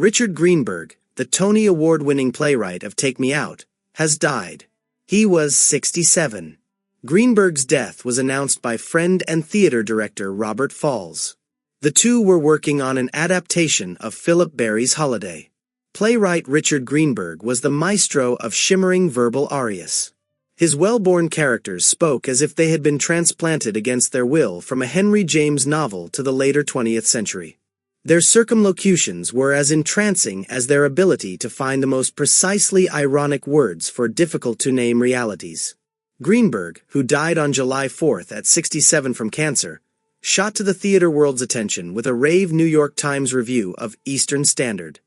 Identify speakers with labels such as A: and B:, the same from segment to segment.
A: Richard Greenberg, the Tony Award-winning playwright of Take Me Out, has died. He was 67. Greenberg's death was announced by friend and theater director Robert Falls. The two were working on an adaptation of Philip Barry's Holiday. Playwright Richard Greenberg was the maestro of shimmering verbal arias. His well-born characters spoke as if they had been transplanted against their will from a Henry James novel to the later 20th century. Their circumlocutions were as entrancing as their ability to find the most precisely ironic words for difficult-to-name realities. Greenberg, who died on July 4 at 67 from cancer, shot to the theater world's attention with a rave New York Times review of Eastern Standard.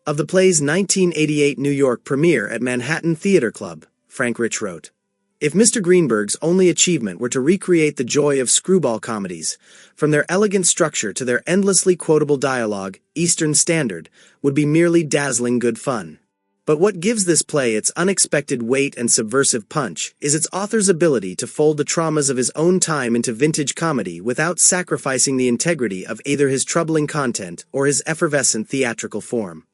A: Of the play's 1988 New York premiere at Manhattan Theater Club, Frank Rich wrote, "If Mr. Greenberg's only achievement were to recreate the joy of screwball comedies, from their elegant structure to their endlessly quotable dialogue, Eastern Standard would be merely dazzling good fun. But what gives this play its unexpected weight and subversive punch is its author's ability to fold the traumas of his own time into vintage comedy without sacrificing the integrity of either his troubling content or his effervescent theatrical form."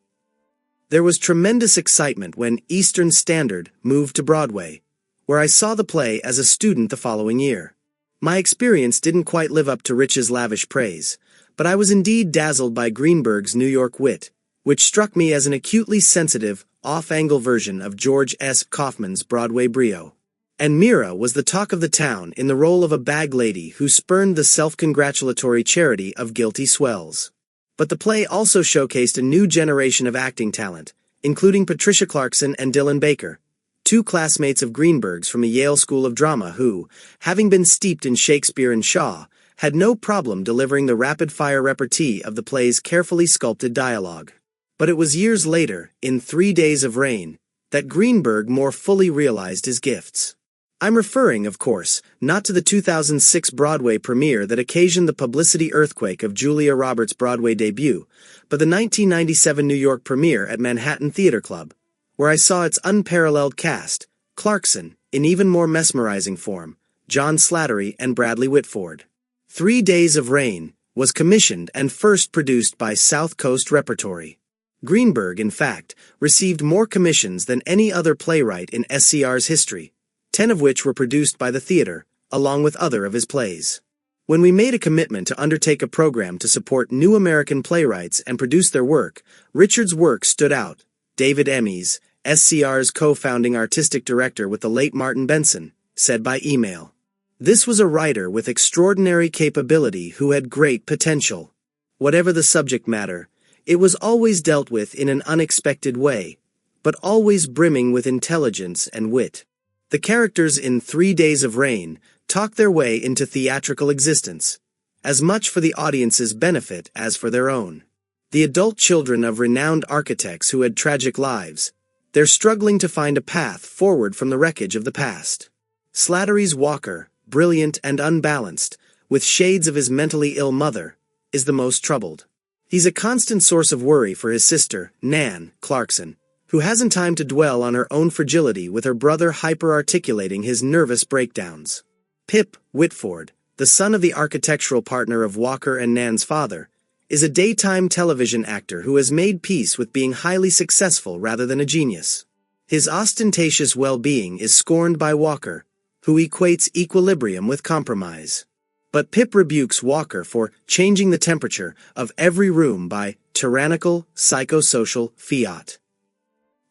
A: There was tremendous excitement when Eastern Standard moved to Broadway, where I saw the play as a student the following year. My experience didn't quite live up to Rich's lavish praise, but I was indeed dazzled by Greenberg's New York wit, which struck me as an acutely sensitive, off-angle version of George S. Kaufman's Broadway brio. And Mira was the talk of the town in the role of a bag lady who spurned the self-congratulatory charity of guilty swells. But the play also showcased a new generation of acting talent, including Patricia Clarkson and Dylan Baker, two classmates of Greenberg's from the Yale School of Drama who, having been steeped in Shakespeare and Shaw, had no problem delivering the rapid-fire repartee of the play's carefully sculpted dialogue. But it was years later, in 3 Days of Rain, that Greenberg more fully realized his gifts. I'm referring, of course, not to the 2006 Broadway premiere that occasioned the publicity earthquake of Julia Roberts' Broadway debut, but the 1997 New York premiere at Manhattan Theater Club, where I saw its unparalleled cast, Clarkson, in even more mesmerizing form, John Slattery and Bradley Whitford. 3 Days of Rain was commissioned and first produced by South Coast Repertory. Greenberg, in fact, received more commissions than any other playwright in SCR's history, 10 of which were produced by the theater, along with other of his plays. When we made a commitment to undertake a program to support new American playwrights and produce their work, Richard's work stood out. David Emmys, SCR's co-founding artistic director with the late Martin Benson, said by email, "This was a writer with extraordinary capability who had great potential. Whatever the subject matter, it was always dealt with in an unexpected way, but always brimming with intelligence and wit." The characters in 3 Days of Rain talk their way into theatrical existence, as much for the audience's benefit as for their own. The adult children of renowned architects who had tragic lives, they're struggling to find a path forward from the wreckage of the past. Slattery's Walker, brilliant and unbalanced, with shades of his mentally ill mother, is the most troubled. He's a constant source of worry for his sister, Nan Clarkson, who hasn't time to dwell on her own fragility with her brother hyper-articulating his nervous breakdowns. Pip Whitford, the son of the architectural partner of Walker and Nan's father, is a daytime television actor who has made peace with being highly successful rather than a genius. His ostentatious well-being is scorned by Walker, who equates equilibrium with compromise. But Pip rebukes Walker for changing the temperature of every room by tyrannical, psychosocial fiat.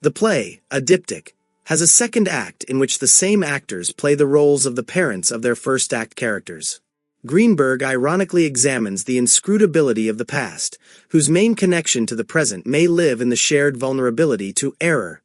A: The play, a diptych, has a second act in which the same actors play the roles of the parents of their first act characters. Greenberg ironically examines the inscrutability of the past, whose main connection to the present may live in the shared vulnerability to error.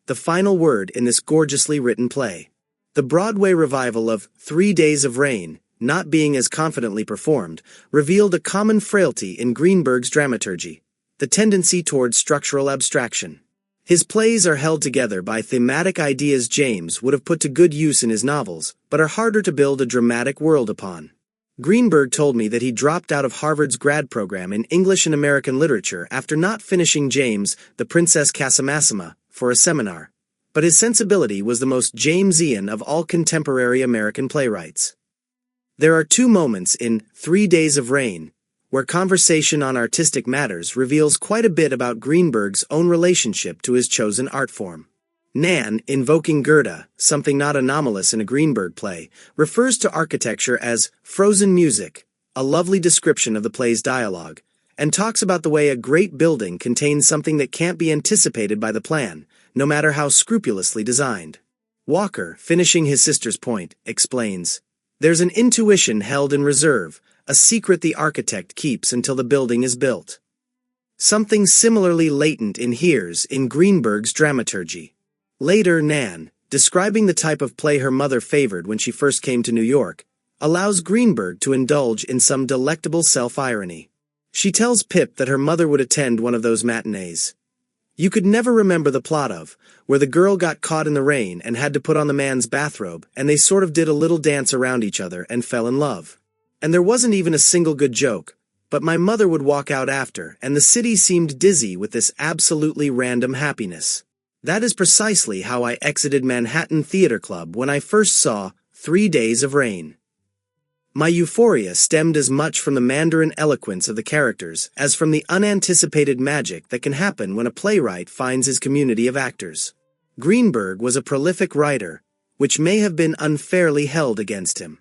A: The final word in this gorgeously written play. The Broadway revival of 3 Days of Rain, not being as confidently performed, revealed a common frailty in Greenberg's dramaturgy, the tendency towards structural abstraction. His plays are held together by thematic ideas James would have put to good use in his novels, but are harder to build a dramatic world upon. Greenberg told me that he dropped out of Harvard's grad program in English and American literature after not finishing James, The Princess Casamassima, for a seminar, but his sensibility was the most Jamesian of all contemporary American playwrights. There are 2 moments in 3 Days of Rain where conversation on artistic matters reveals quite a bit about Greenberg's own relationship to his chosen art form. Nan, invoking Goethe, something not anomalous in a Greenberg play, refers to architecture as frozen music, a lovely description of the play's dialogue, and talks about the way a great building contains something that can't be anticipated by the plan, no matter how scrupulously designed. Walker, finishing his sister's point, explains, "There's an intuition held in reserve, a secret the architect keeps until the building is built." Something similarly latent inheres in Greenberg's dramaturgy. Later, Nan, describing the type of play her mother favored when she first came to New York, allows Greenberg to indulge in some delectable self-irony. She tells Pip that her mother would attend one of those matinees you could never remember the plot of, where the girl got caught in the rain and had to put on the man's bathrobe, and they sort of did a little dance around each other and fell in love. And there wasn't even a single good joke, but my mother would walk out after, and the city seemed dizzy with this absolutely random happiness. That is precisely how I exited Manhattan Theater Club when I first saw 3 Days of Rain. My euphoria stemmed as much from the Mandarin eloquence of the characters as from the unanticipated magic that can happen when a playwright finds his community of actors. Greenberg was a prolific writer, which may have been unfairly held against him.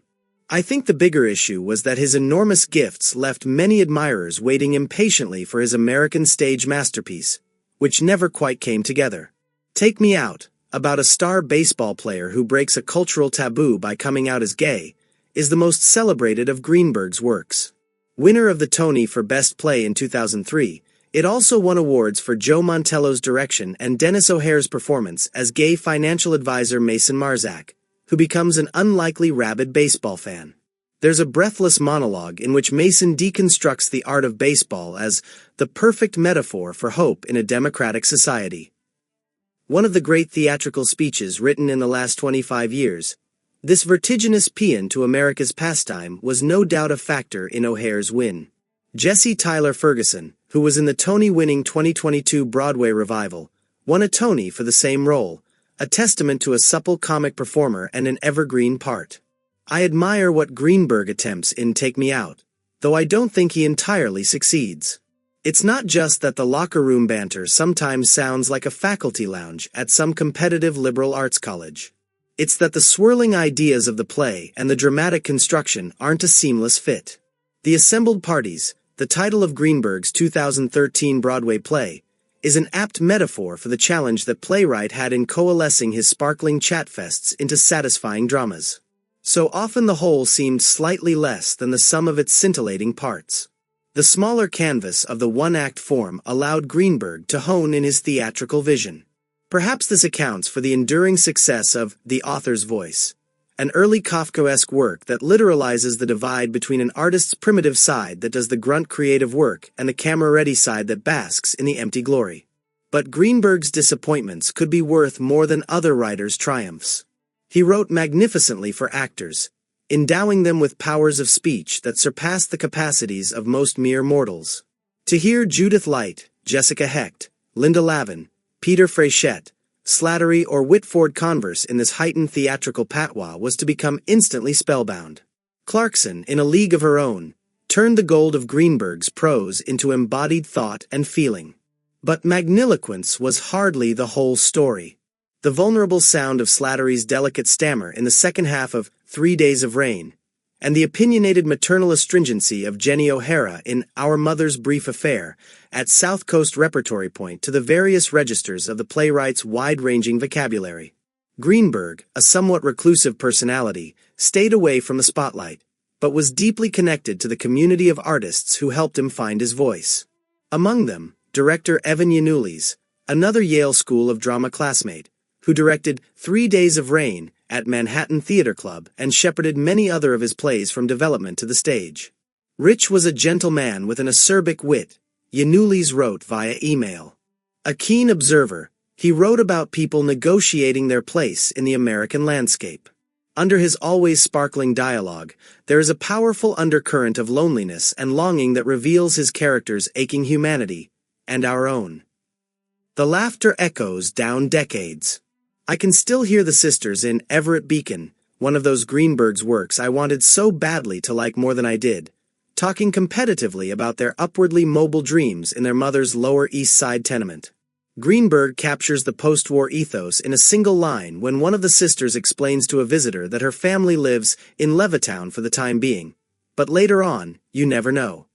A: I think the bigger issue was that his enormous gifts left many admirers waiting impatiently for his American stage masterpiece, which never quite came together. Take Me Out, about a star baseball player who breaks a cultural taboo by coming out as gay, is the most celebrated of Greenberg's works. Winner of the Tony for Best Play in 2003, it also won awards for Joe Mantello's direction and Dennis O'Hare's performance as gay financial advisor Mason Marzak, who becomes an unlikely rabid baseball fan. There's a breathless monologue in which Mason deconstructs the art of baseball as the perfect metaphor for hope in a democratic society. One of the great theatrical speeches written in the last 25 years, this vertiginous paean to America's pastime was no doubt a factor in O'Hare's win. Jesse Tyler Ferguson, who was in the Tony-winning 2022 Broadway revival, won a Tony for the same role, a testament to a supple comic performer and an evergreen part. I admire what Greenberg attempts in Take Me Out, though I don't think he entirely succeeds. It's not just that the locker room banter sometimes sounds like a faculty lounge at some competitive liberal arts college. It's that the swirling ideas of the play and the dramatic construction aren't a seamless fit. The Assembled Parties, the title of Greenberg's 2013 Broadway play, is an apt metaphor for the challenge that Playwright had in coalescing his sparkling chatfests into satisfying dramas. So often the whole seemed slightly less than the sum of its scintillating parts. The smaller canvas of the one-act form allowed Greenberg to hone in his theatrical vision. Perhaps this accounts for the enduring success of The Author's Voice, an early Kafkaesque work that literalizes the divide between an artist's primitive side that does the grunt creative work and the camera-ready side that basks in the empty glory. But Greenberg's disappointments could be worth more than other writers' triumphs. He wrote magnificently for actors, endowing them with powers of speech that surpassed the capacities of most mere mortals. To hear Judith Light, Jessica Hecht, Linda Lavin, Peter Frechette, Slattery or Whitford converse in this heightened theatrical patois was to become instantly spellbound. Clarkson, in a league of her own, turned the gold of Greenberg's prose into embodied thought and feeling. But magniloquence was hardly the whole story. The vulnerable sound of Slattery's delicate stammer in the second half of 3 Days of Rain, and the opinionated maternal astringency of Jenny O'Hara in Our Mother's Brief Affair at South Coast Repertory point to the various registers of the playwright's wide-ranging vocabulary. Greenberg, a somewhat reclusive personality, stayed away from the spotlight, but was deeply connected to the community of artists who helped him find his voice. Among them, director Evan Yanulis, another Yale School of Drama classmate, who directed 3 Days of Rain at Manhattan Theater Club and shepherded many other of his plays from development to the stage. Rich was a gentle man with an acerbic wit, Yanulis wrote via email. A keen observer, he wrote about people negotiating their place in the American landscape. Under his always sparkling dialogue, there is a powerful undercurrent of loneliness and longing that reveals his character's aching humanity, and our own. The laughter echoes down decades. I can still hear the sisters in Everett Beacon, one of those Greenberg's works I wanted so badly to like more than I did, talking competitively about their upwardly mobile dreams in their mother's Lower East Side tenement. Greenberg captures the post-war ethos in a single line when one of the sisters explains to a visitor that her family lives in Levittown for the time being. But later on, you never know.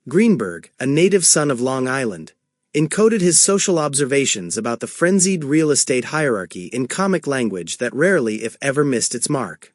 A: Greenberg, a native son of Long Island, encoded his social observations about the frenzied real estate hierarchy in comic language that rarely, if ever, missed its mark.